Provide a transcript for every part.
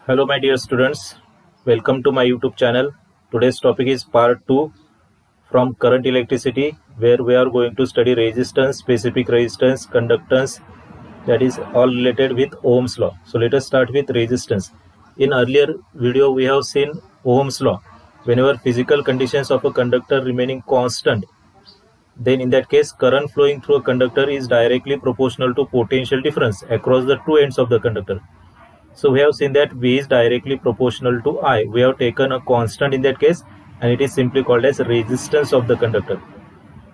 Hello, my dear students. Welcome to my YouTube channel. Today's topic is part 2 from current electricity, where we are going to study resistance, specific resistance, conductance, that is all related with Ohm's law. So let us start with resistance. In earlier video, we have seen Ohm's law. Whenever physical conditions of a conductor remaining constant, then in that case, current flowing through a conductor is directly proportional to potential difference across the two ends of the conductor. So we have seen that V is directly proportional to I. We have taken a constant in that case, and it is simply called as resistance of the conductor.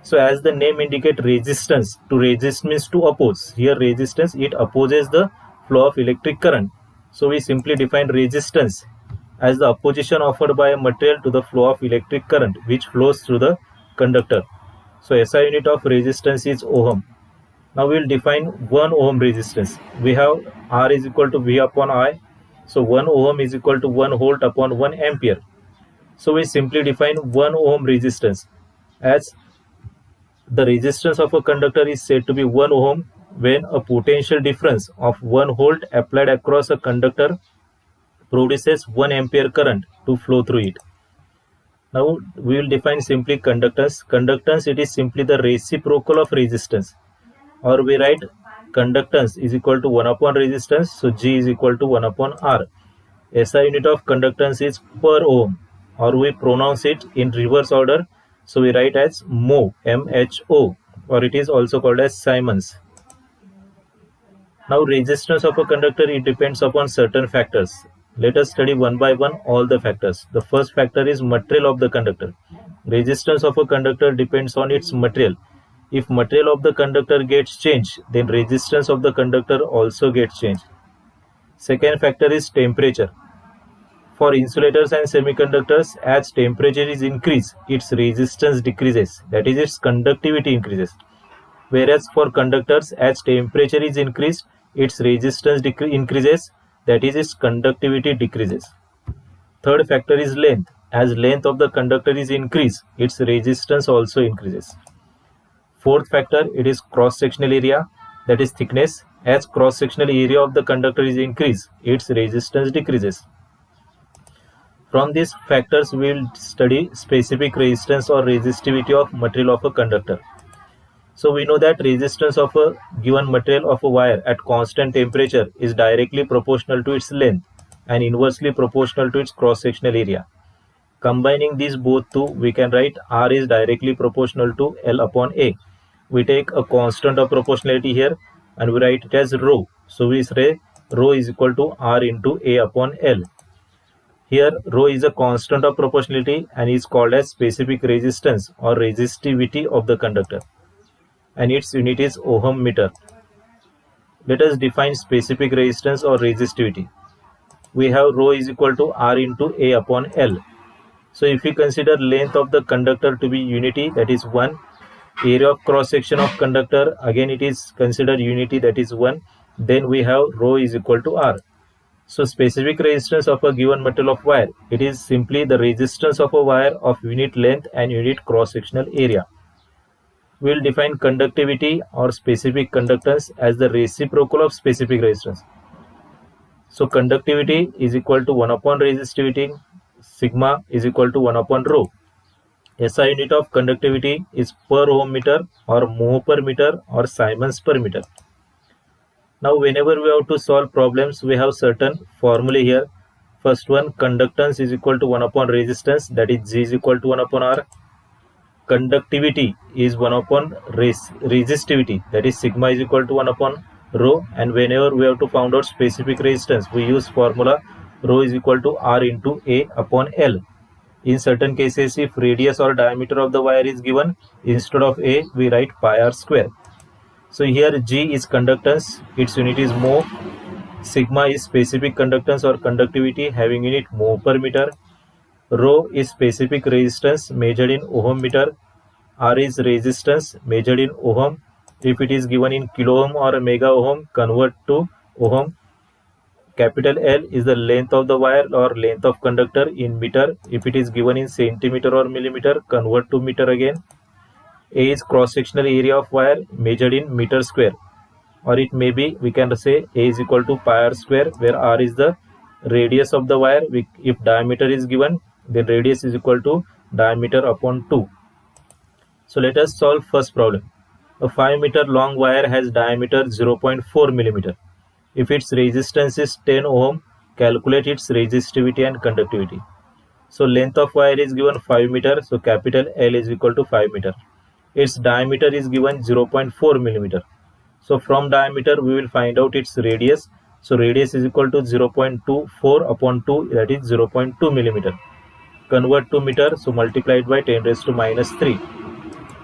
So as the name indicates, resistance, to resist means to oppose. Here resistance, it opposes the flow of electric current. So we simply define resistance as the opposition offered by a material to the flow of electric current which flows through the conductor. So SI unit of resistance is ohm. Now we will define 1 ohm resistance. We have R is equal to V upon I. So 1 ohm is equal to 1 volt upon 1 ampere. So we simply define 1 ohm resistance as the resistance of a conductor is said to be 1 ohm when a potential difference of 1 volt applied across a conductor produces 1 ampere current to flow through it. Now we will define simply conductance. Conductance, it is simply the reciprocal of resistance, or we write conductance is equal to 1 upon resistance, so G is equal to 1 upon R. SI unit of conductance is per ohm, or we pronounce it in reverse order, so we write as mho, M-H-O, or it is also called as Siemens. Now resistance of a conductor, it depends upon certain factors. Let us study one by one all the factors. The first factor is material of the conductor. Resistance of a conductor depends on its material. If material of the conductor gets changed, then resistance of the conductor also gets changed. Second factor is temperature. For insulators and semiconductors, as temperature is increased, its resistance decreases, that is, its conductivity increases. Whereas for conductors, as temperature is increased, its resistance increases, that is, its conductivity decreases. Third factor is length. As length of the conductor is increased, its resistance also increases. Fourth factor, it is cross-sectional area, that is thickness. As cross-sectional area of the conductor is increased, its resistance decreases. From these factors, we will study specific resistance or resistivity of material of a conductor. So we know that resistance of a given material of a wire at constant temperature is directly proportional to its length and inversely proportional to its cross-sectional area. Combining these both two, we can write R is directly proportional to L upon A. We take a constant of proportionality here and we write it as rho. So we say rho is equal to R into A upon L. Here rho is a constant of proportionality and is called as specific resistance or resistivity of the conductor, and its unit is ohm meter. Let us define specific resistance or resistivity. We have rho is equal to R into A upon L. So if we consider length of the conductor to be unity, that is 1, area of cross section of conductor, again it is considered unity, that is 1, then we have rho is equal to R. So specific resistance of a given material of wire, it is simply the resistance of a wire of unit length and unit cross sectional area. We will define conductivity or specific conductance as the reciprocal of specific resistance. So conductivity is equal to 1 upon resistivity, sigma is equal to 1 upon rho. SI unit of conductivity is per ohm meter or mho per meter or Siemens per meter. Now whenever we have to solve problems, we have certain formulae here. First one, conductance is equal to 1 upon resistance, that is G is equal to 1 upon R. Conductivity is 1 upon resistivity, that is sigma is equal to 1 upon rho. And whenever we have to find out specific resistance, we use formula rho is equal to R into A upon L. In certain cases, if radius or diameter of the wire is given, instead of A, we write pi r square. So here G is conductance, its unit is mho. Sigma is specific conductance or conductivity having unit mho per meter. Rho is specific resistance measured in ohm meter. R is resistance measured in ohm. If it is given in kilo ohm or mega ohm, convert to ohm. Capital L is the length of the wire or length of conductor in meter. If it is given in centimeter or millimeter, convert to meter again. A is cross-sectional area of wire measured in meter square, or it may be, we can say A is equal to pi r square, where R is the radius of the wire. If diameter is given, then radius is equal to diameter upon 2. So let us solve first problem. A 5 meter long wire has diameter 0.4 millimeter. If its resistance is 10 ohm, calculate its resistivity and conductivity. So length of wire is given 5 meter, so capital L is equal to 5 meter. Its diameter is given 0.4 millimeter. So from diameter we will find out its radius. So radius is equal to 0.24 upon 2, that is 0.2 millimeter. Convert to meter, so multiply it by 10 raised to minus 3.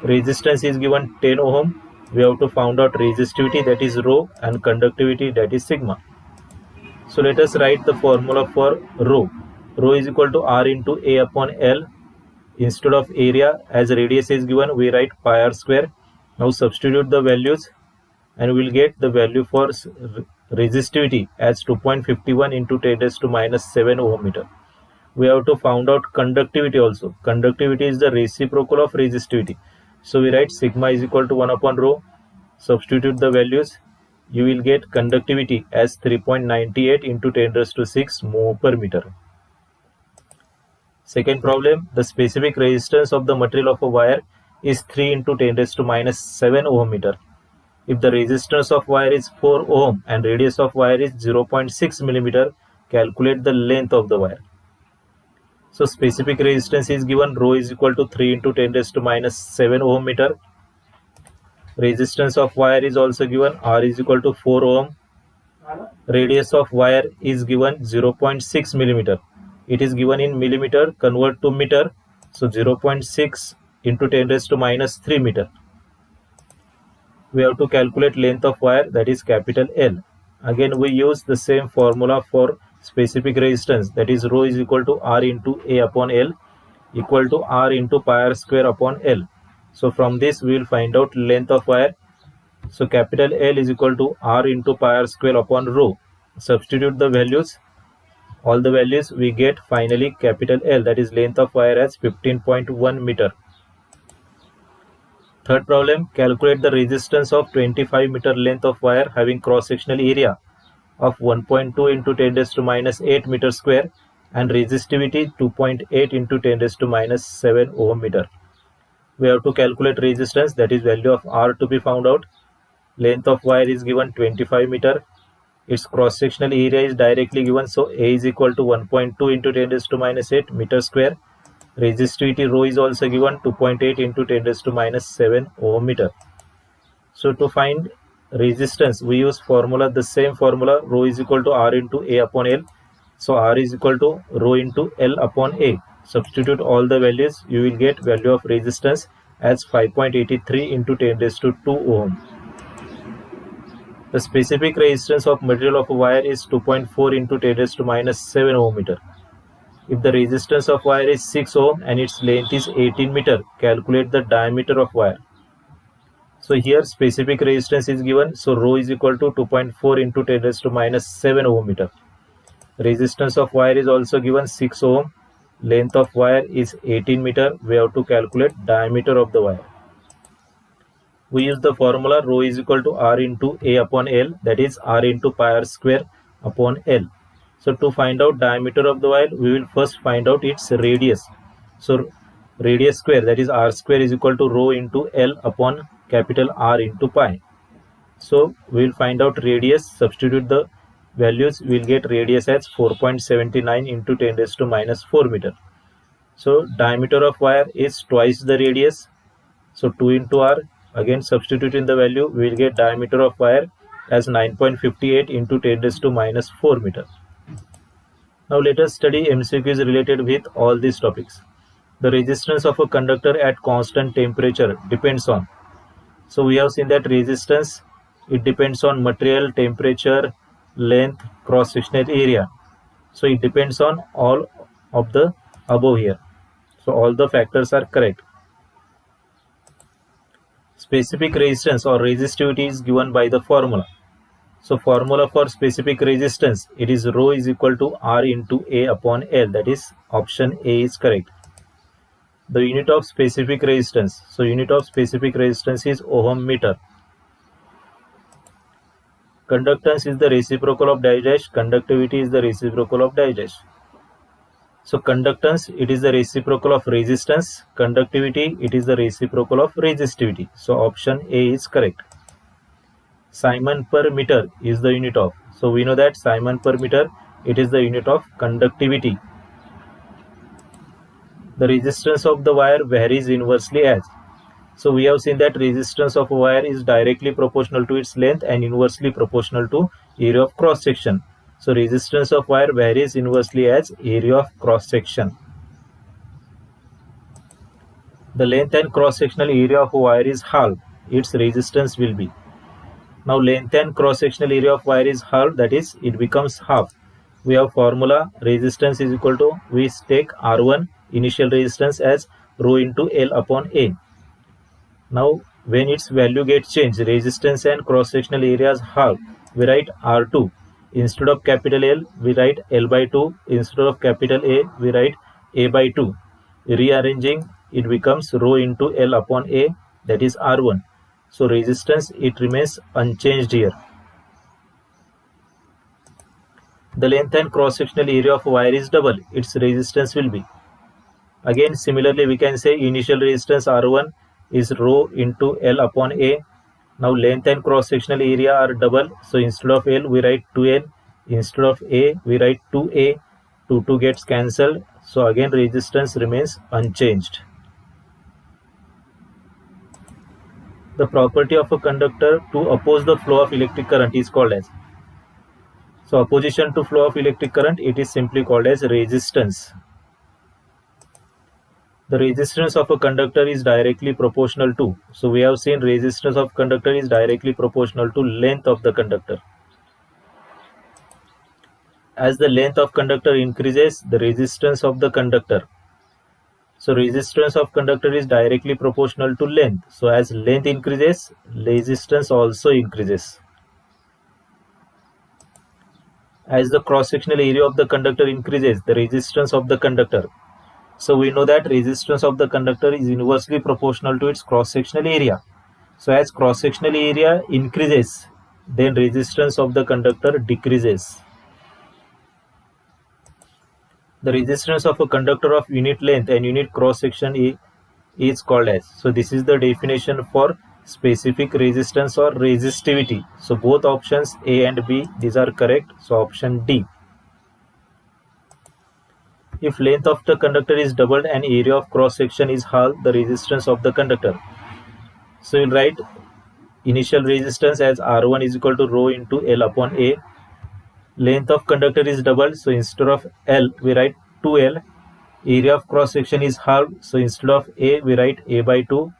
Resistance is given 10 ohm. We have to find out resistivity, that is rho, and conductivity, that is sigma. So let us write the formula for rho. Rho is equal to R into A upon L. Instead of area, as radius is given, we write pi r square. Now substitute the values and we will get the value for resistivity as 2.51 into 10 raised to minus 7 ohm meter. We have to find out conductivity also. Conductivity is the reciprocal of resistivity. So we write sigma is equal to 1 upon rho. Substitute the values. You will get conductivity as 3.98 into 10 raised to 6 mho per meter. Second problem, the specific resistance of the material of a wire is 3 into 10 raised to minus 7 ohm meter. If the resistance of wire is 4 ohm and radius of wire is 0.6 millimeter, calculate the length of the wire. So specific resistance is given, rho is equal to 3 into 10 raised to minus 7 ohm meter. Resistance of wire is also given, R is equal to 4 ohm. Radius of wire is given 0.6 millimeter. It is given in millimeter, convert to meter. So 0.6 into 10 raised to minus 3 meter. We have to calculate length of wire, that is capital L. Again we use the same formula for specific resistance, that is rho is equal to R into A upon L equal to R into pi r square upon L. So from this we will find out length of wire. So capital L is equal to R into pi r square upon rho. Substitute the values. All the values we get finally capital L, that is length of wire as 15.1 meter. Third problem, calculate the resistance of 25 meter length of wire having cross-sectional area of 1.2 into 10 raised to minus 8 meter square and resistivity 2.8 into 10 raised to minus 7 ohm meter. We have to calculate resistance, that is value of R to be found out. Length of wire is given 25 meter. Its cross-sectional area is directly given, so A is equal to 1.2 into 10 raised to minus 8 meter square. Resistivity rho is also given 2.8 into 10 raised to minus 7 ohm meter. So to find resistance we use formula, the same formula, rho is equal to R into A upon L. So R is equal to rho into L upon A. Substitute all the values, you will get value of resistance as 5.83 into 10 raised to 2 ohm. The specific resistance of material of a wire is 2.4 into 10 raised to minus 7 ohm meter. If the resistance of wire is 6 ohm and its length is 18 meter, calculate the diameter of wire. So here specific resistance is given, so rho is equal to 2.4 into 10 raised to minus 7 ohm meter. Resistance of wire is also given 6 ohm. Length of wire is 18 meter. We have to calculate diameter of the wire. We use the formula rho is equal to R into A upon L, that is R into pi r square upon L. So to find out diameter of the wire, we will first find out its radius. So radius square, that is R square, is equal to rho into L upon capital R into pi. So we will find out radius, substitute the values, we will get radius as 4.79 into 10 raised to minus 4 meter. So diameter of wire is twice the radius. So 2 into R, again substitute in the value, we will get diameter of wire as 9.58 into 10 raised to minus 4 meter. Now let us study MCQs related with all these topics. The resistance of a conductor at constant temperature depends on. So we have seen that resistance, it depends on material, temperature, length, cross-sectional area. So it depends on all of the above here. So all the factors are correct. Specific resistance or resistivity is given by the formula. So formula for specific resistance, it is rho is equal to R into A upon L, that is option A is correct. The unit of specific resistance, so unit of specific resistance is ohm meter. Conductance is the reciprocal of dash dash. Conductivity is the reciprocal of dash dash. So conductance, it is the reciprocal of resistance. Conductivity, it is the reciprocal of resistivity. So option A is correct. Simon per meter is the unit of. So we know that Simon per meter, it is the unit of conductivity. The resistance of the wire varies inversely as. So we have seen that resistance of a wire is directly proportional to its length and inversely proportional to area of cross section. So resistance of wire varies inversely as area of cross section. The length and cross sectional area of a wire is half. Its resistance will be. Now length and cross sectional area of wire is half, that is it becomes half. We have formula resistance is equal to, we take R1 initial resistance as rho into L upon A. Now when its value gets changed, resistance and cross sectional areas half, we write R2. Instead of capital L, we write L by 2. Instead of capital A, we write A by 2. Rearranging, it becomes rho into L upon A, that is R1. So resistance, it remains unchanged here. The length and cross sectional area of wire is double, its resistance will be. Again similarly we can say initial resistance R1 is rho into L upon A. Now length and cross sectional area are double, so instead of L we write 2L, instead of A we write 2A, 2 gets cancelled, so again resistance remains unchanged. The property of a conductor to oppose the flow of electric current is called as. So opposition to flow of electric current, it is simply called as resistance. The resistance of a conductor is directly proportional to. So we have seen resistance of conductor is directly proportional to length of the conductor. As the length of conductor increases, the resistance of the conductor. So resistance of conductor is directly proportional to length. So as length increases, resistance also increases. As the cross-sectional area of the conductor increases, the resistance of the conductor. So we know that resistance of the conductor is inversely proportional to its cross-sectional area. So as cross-sectional area increases, then resistance of the conductor decreases. The resistance of a conductor of unit length and unit cross section is called as. So this is the definition for specific resistance or resistivity. So both options A and B, these are correct. So option D. If length of the conductor is doubled and area of cross section is half the resistance of the conductor. So you'll write initial resistance as R1 is equal to rho into L upon A. Length of conductor is doubled, so instead of L we write 2L. Area of cross section is half, so instead of A we write A by 2.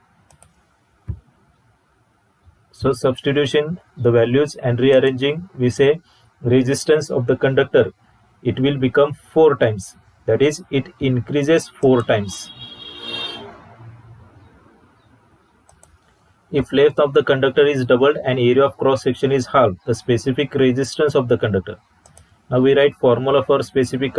So substitution the values and rearranging, we say resistance of the conductor, it will become 4 times, that is it increases 4 times. If length of the conductor is doubled and area of cross section is half the specific resistance of the conductor. Now we write formula for specific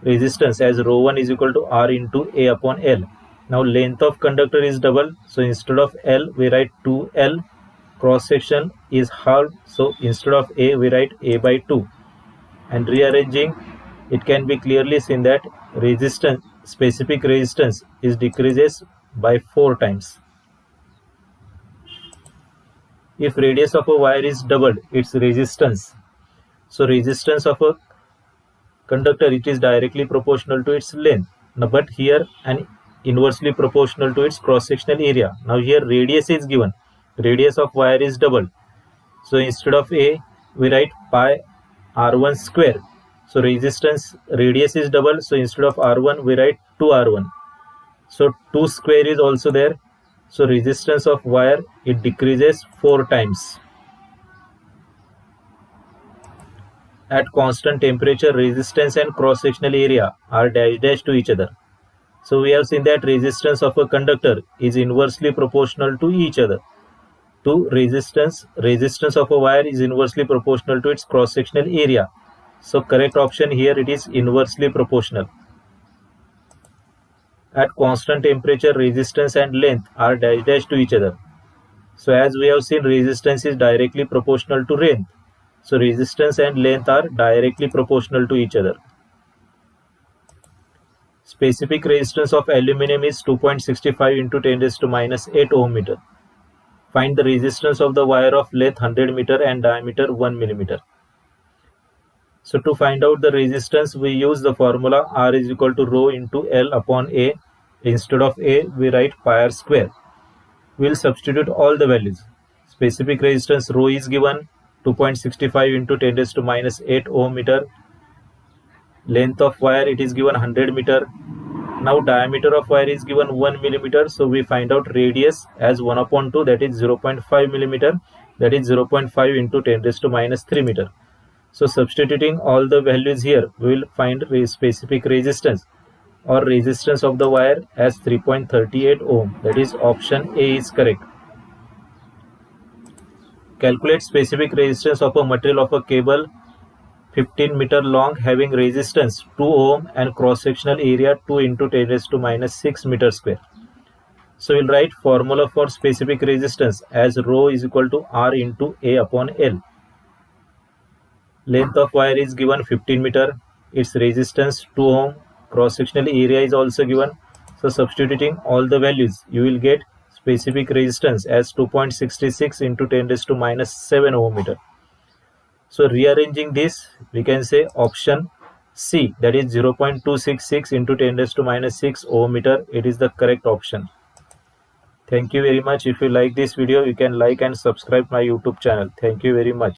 resistance as rho 1 is equal to R into A upon L. Now length of conductor is double, so instead of L we write 2L. Cross section is half, so instead of A we write A by 2. And rearranging, it can be clearly seen that resistance, specific resistance is decreases by 4 times. If radius of a wire is doubled, its resistance. So resistance of a conductor, it is directly proportional to its length. Now, but here and inversely proportional to its cross-sectional area. Now here radius is given. Radius of wire is doubled. So instead of A, we write pi R1 square. So resistance radius is double. So instead of R1, we write 2R1. So 2 square is also there. So resistance of wire, it decreases 4 times. At constant temperature, resistance and cross-sectional area are dash to each other. So we have seen that resistance of a conductor is inversely proportional to each other. To resistance of a wire is inversely proportional to its cross-sectional area. So correct option here, it is inversely proportional. At constant temperature, resistance and length are dash to each other. So as we have seen, resistance is directly proportional to length. So resistance and length are directly proportional to each other. Specific resistance of aluminum is 2.65 into 10 raised to minus 8 ohm meter. Find the resistance of the wire of length 100 meter and diameter 1 millimeter. So to find out the resistance, we use the formula R is equal to rho into L upon A. Instead of A, we write pi r square. We will substitute all the values. Specific resistance rho is given 2.65 into 10 raised to minus 8 ohm meter. Length of wire, it is given 100 meter. Now diameter of wire is given 1 millimeter. So we find out radius as 1 upon 2, that is 0.5 millimeter. That is 0.5 into 10 raised to minus 3 meter. So substituting all the values here, we will find specific resistance or resistance of the wire as 3.38 ohm. That is option A is correct. Calculate specific resistance of a material of a cable 15 meter long having resistance 2 ohm and cross-sectional area 2 into 10 raised to minus 6 meter square. So we'll write formula for specific resistance as rho is equal to R into A upon L. Length of wire is given 15 meter. Its resistance 2 ohm. Cross-sectional area is also given. So substituting all the values, you will get specific resistance as 2.66 into 10 raised to minus 7 ohm meter. So rearranging this, we can say option C, that is 0.266 into 10 raised to minus 6 ohm meter. It is the correct option. Thank you very much. If you like this video, you can like and subscribe my YouTube channel. Thank you very much.